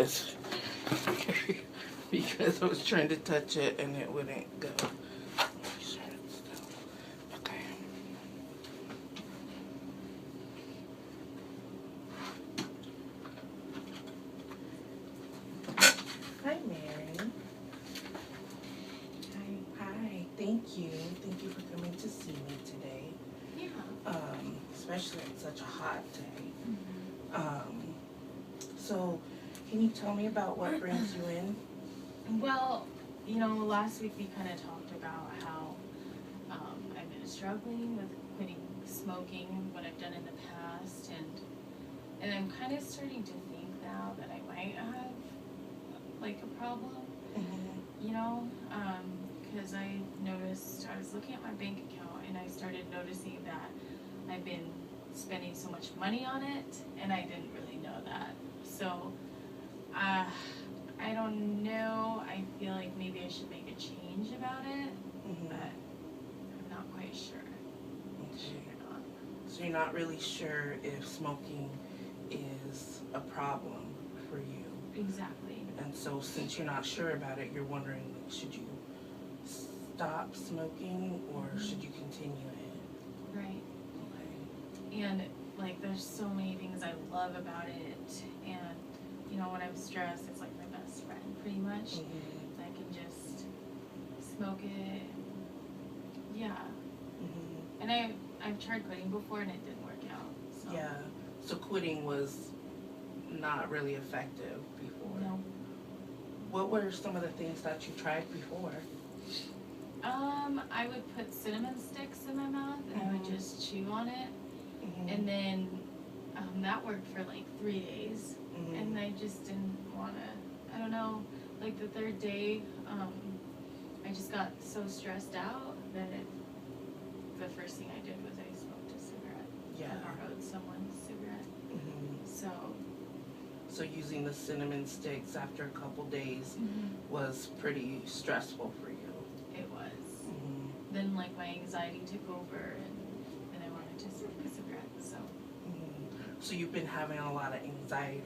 is. Because I was trying to touch it and it wouldn't go. Okay. Hi, Mary. Hi. Thank you. Thank you for coming to see me today. Yeah. Especially on such a hot day. Mm-hmm. So, can you tell me about what brings you in? Well, last week we kind of talked about how I've been struggling with quitting smoking, what I've done in the past, and I'm kind of starting to think now that I might have like a problem, because I noticed, I was looking at my bank account and I started noticing that I've been spending so much money on it, and I didn't really know that. So, I don't know. I feel like maybe I should make a change about it, but I'm not quite sure. Okay. Or not. So you're not really sure if smoking is a problem for you. Exactly. And so since you're not sure about it, you're wondering, should you stop smoking or should you continue it? Right. Okay. And like, there's so many things I love about it, and when I'm stressed, it's like my best friend, pretty much. I can just smoke it. Yeah. And I've tried quitting before and it didn't work out. So. Yeah. So quitting was not really effective before. No. What were some of the things that you tried before? I would put cinnamon sticks in my mouth and I would just chew on it. And then that worked for like 3 days. And I just didn't want to, I don't know, like the third day, I just got so stressed out that the first thing I did was I smoked a cigarette. Yeah. I borrowed someone's cigarette. So using the cinnamon sticks after a couple days was pretty stressful for you. It was. Then like my anxiety took over and I wanted to smoke a cigarette, so. So you've been having a lot of anxiety.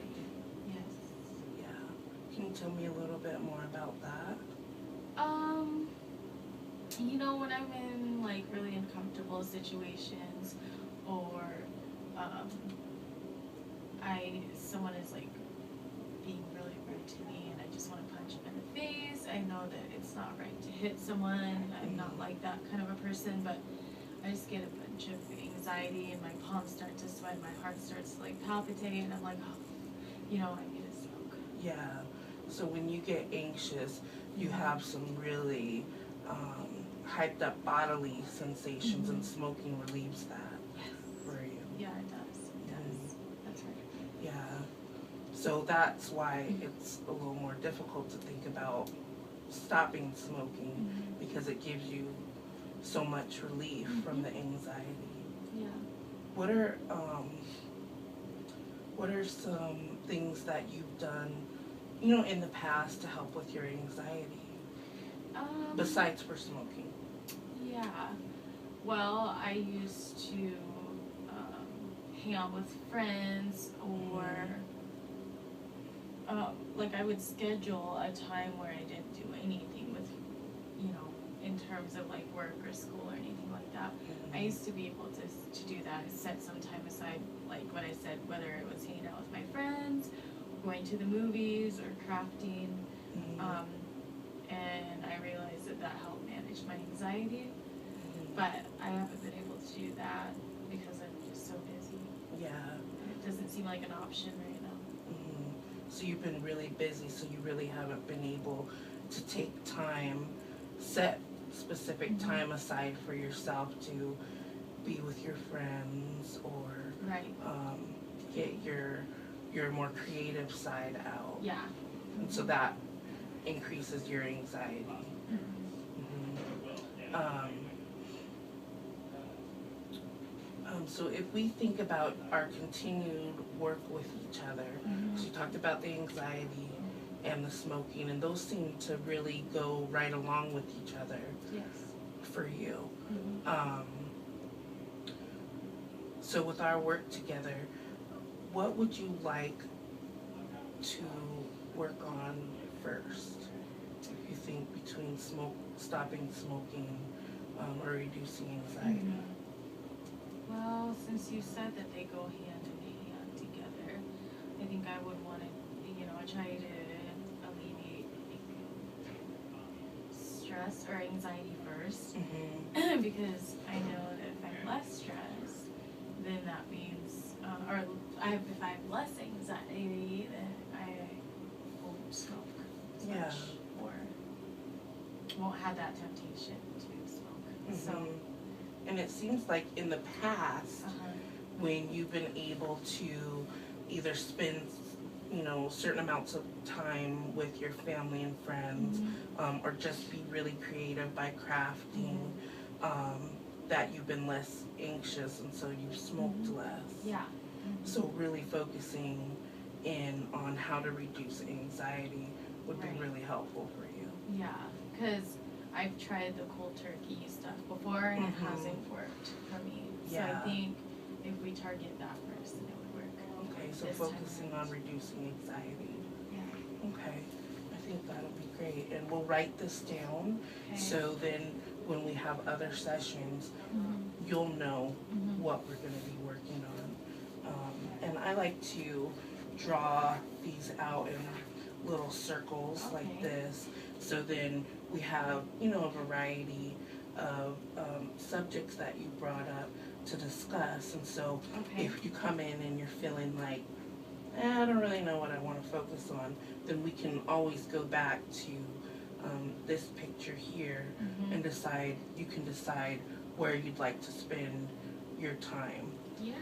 Yes. Yeah. Can you tell me a little bit more about that? When I'm in like really uncomfortable situations, or someone is like being really rude to me and I just want to punch them in the face. I know that it's not right to hit someone. I'm not like that kind of a person, but I just get a bunch of anxiety and my palms start to sweat, my heart starts to like palpitate, and I'm like, I need to smoke. Yeah. So when you get anxious, you have some really hyped up bodily sensations, and smoking relieves that for you. Yeah, it does. It does. That's right. Yeah. So that's why it's a little more difficult to think about stopping smoking, because it gives you so much relief from the anxiety. Yeah. What are some things that you've done, in the past to help with your anxiety besides for smoking? Yeah. Well, I used to hang out with friends, or like I would schedule a time where I didn't do anything with, in terms of like work or school or anything like that. I used to be able to do that, set some time aside, like what I said, whether it was hanging out with my friends, going to the movies, or crafting. And I realized that helped manage my anxiety. But I haven't been able to do that because I'm just so busy. Yeah. It doesn't seem like an option right now. So you've been really busy, so you really haven't been able to take time, set specific time aside for yourself to be with your friends, or get your more creative side out. Yeah. And so that increases your anxiety. So if we think about our continued work with each other, so you talked about the anxiety and the smoking, and those seem to really go right along with each other. Yes. For you. So with our work together, what would you like to work on first? If you think between stopping smoking, or reducing anxiety. Well, since you said that they go hand in hand together, I think I would want to, try to alleviate stress or anxiety first. Because I know that if I'm less stressed, then that means, if I have less anxiety, then I won't smoke as much, or won't have that temptation to smoke. So. And it seems like in the past, when you've been able to either spend, certain amounts of time with your family and friends, or just be really creative by crafting, that you've been less anxious, and so you've smoked less. Yeah. So really focusing in on how to reduce anxiety would be really helpful for you. Yeah, because I've tried the cold turkey stuff before and it hasn't worked for me. So I think if we target that first, then it would work. Okay, so focusing on reducing anxiety. Yeah. Okay, I think that'll be great. And we'll write this down, so then when we have other sessions, you'll know what we're going to be working on. And I like to draw these out in little circles like this, so then we have, a variety of subjects that you brought up to discuss. And so if you come in and you're feeling like, I don't really know what I want to focus on, then we can always go back to this picture here and you can decide where you'd like to spend your time. Yeah.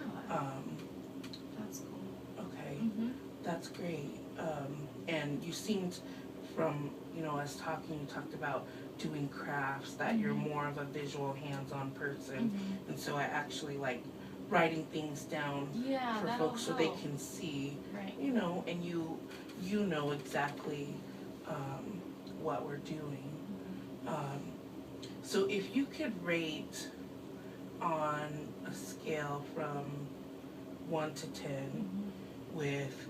That's cool. Okay, that's great. And you seemed from, us talking, you talked about doing crafts, that you're more of a visual, hands-on person. And so I actually like writing things down for folks so they can see, and you know exactly what we're doing. So if you could rate on a scale from 1 to 10, with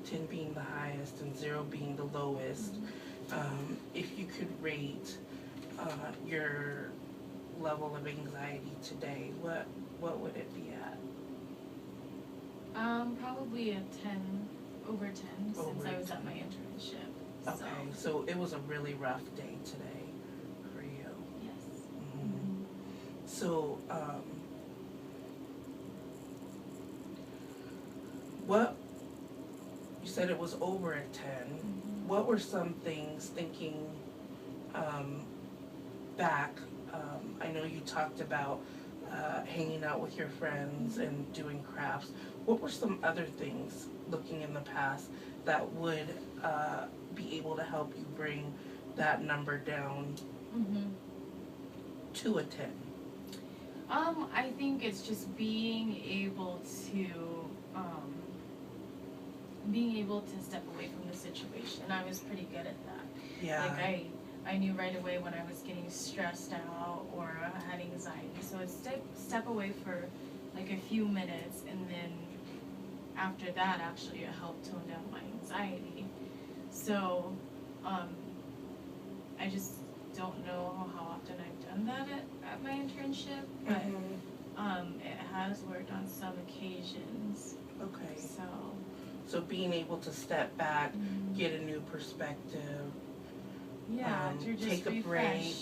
10 being the highest and 0 being the lowest, if you could rate your level of anxiety today, what would it be at? Probably a 10, over 10, since I was at my internship. Okay, so it was a really rough day today for you. Yes. So, what, you said it was over a 10. What were some things, thinking back, I know you talked about hanging out with your friends and doing crafts. What were some other things, looking in the past, that would be able to help you bring that number down to a 10? I think it's just being able to step away from the situation. I was pretty good at that. Yeah. Like I knew right away when I was getting stressed out or had anxiety. So I'd step away for like a few minutes, and then after that, actually, it helped tone down my anxiety. So, I just don't know how often I've done that at my internship, but it has worked on some occasions. Okay. So being able to step back, get a new perspective, to just take a break,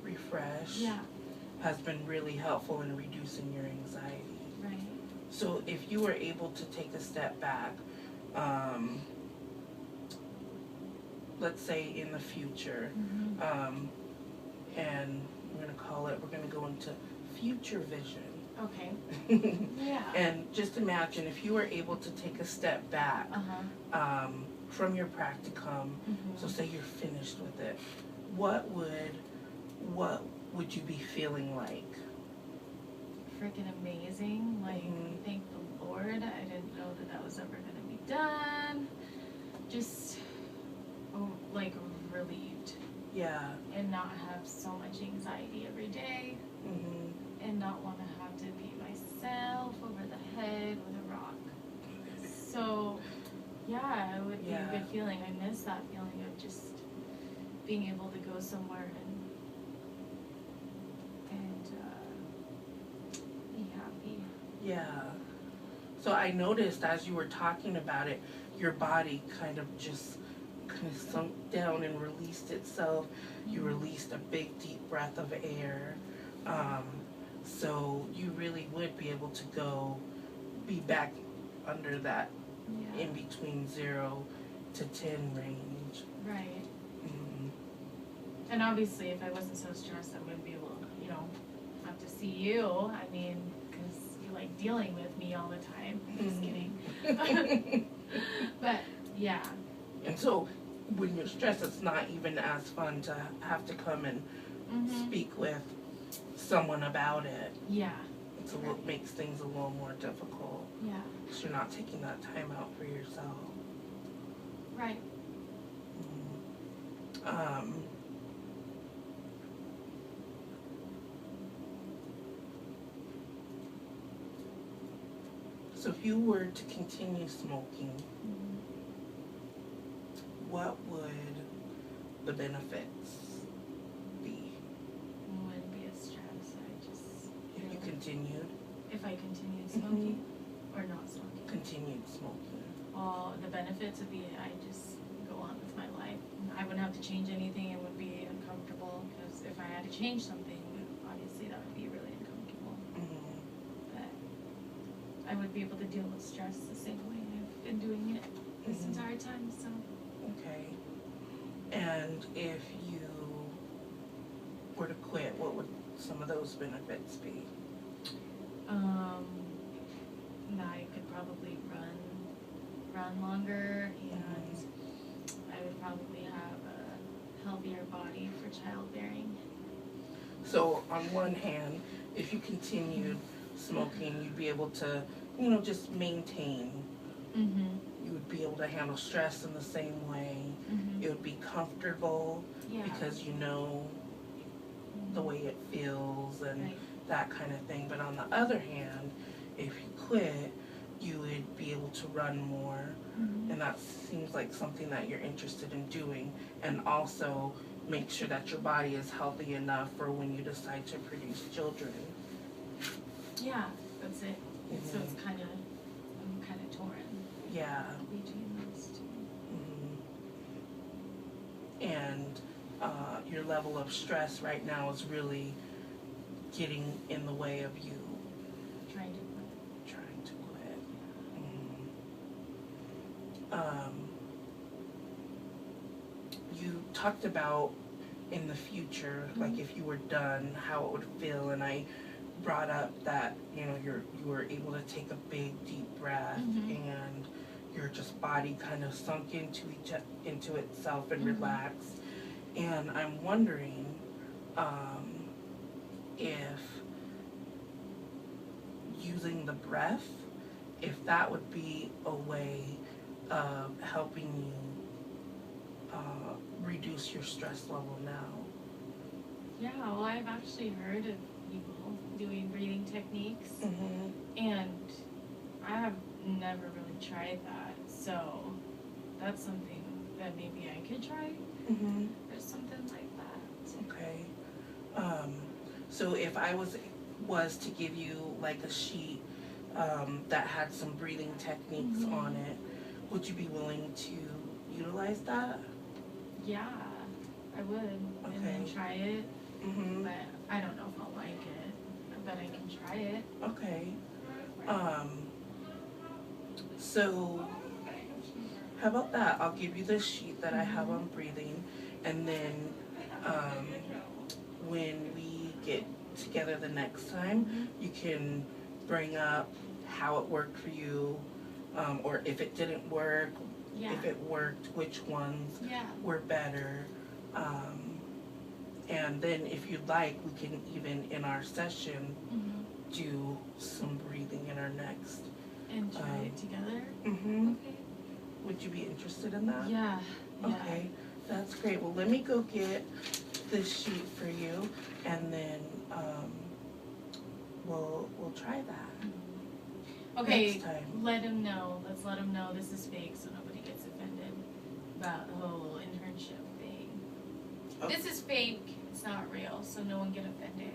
refresh, Yeah. has been really helpful in reducing your anxiety. Right. So if you were able to take a step back, let's say in the future, and we're going to go into future vision. Okay. Yeah. And just imagine if you were able to take a step back from your practicum, so say you're finished with it, what would you be feeling like? Freaking amazing. Like, thank the Lord. I didn't know that was ever going to be done. Just, like, relieved. Yeah. And not have so much anxiety every day. And not want to have to beat myself over the head with a rock. So Yeah, it would be Yeah. a good feeling. I miss that feeling of just being able to go somewhere and be happy. Yeah. So I noticed as you were talking about it, your body kind of sunk down and released itself. You released a big deep breath of air. So you really would be able to be back under that Yeah. in between 0 to 10 range. Right. Mm-hmm. And obviously, if I wasn't so stressed, I wouldn't be able, have to see you. I mean, because you like dealing with me all the time. Just kidding. But yeah. And so when you're stressed, it's not even as fun to have to come and speak with someone about it. Yeah. It's makes things a little more difficult. Yeah. Because you're not taking that time out for yourself. Right. So if you were to continue smoking, what would the benefits be? It wouldn't be a stress. If you continued? If I continued smoking or not smoking? Continued smoking. Well, the benefits would be I just go on with my life. I wouldn't have to change anything. It would be uncomfortable because if I had to change something, obviously that would be really uncomfortable. But I would be able to deal with stress the same way I've been doing it this entire time. So. Okay. And if you were to quit, what would some of those benefits be? I could probably run longer, and I would probably have a healthier body for childbearing. So on one hand, if you continued smoking, you'd be able to, just maintain. You would be able to handle stress in the same way. It would be comfortable because you know the way it feels and that kind of thing. But on the other hand, if you quit, you would be able to run more, and that seems like something that you're interested in doing, and also make sure that your body is healthy enough for when you decide to produce children. Yeah, that's it. So it's I'm kind of torn. Yeah. Between those two. And your level of stress right now is really getting in the way of you Trying to quit. You talked about in the future, like if you were done, how it would feel, and I brought up that you were able to take a big deep breath and your just body kind of sunk into itself and relaxed. And I'm wondering if using the breath, if that would be a way of helping you reduce your stress level now. Yeah, well, I've actually heard of people doing breathing techniques, and I have never really tried that, so that's something that maybe I could try, or something like that. Okay. So if I was to give you like a sheet that had some breathing techniques on it, would you be willing to utilize that? Yeah, I would, and then try it, but I don't know if I'll like it, but I can try it. Okay. So how about that? I'll give you the sheet that I have on breathing, and then when we get together the next time, you can bring up how it worked for you, or if it didn't work, if it worked, which ones were better. And then if you'd like, we can even in our session do some breathing in our next. And try it together? Okay. Okay. Would you be interested in that? Yeah. Okay, that's great. Well, let me go get this sheet for you, and then we'll try that. Okay, next time. let him know. Let's let him know this is fake so nobody gets offended about the whole internship thing. Okay. This is fake. It's not real, so no one get offended.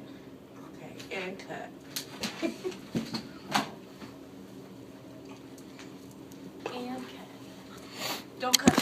Okay, and cut. And cut. Don't cut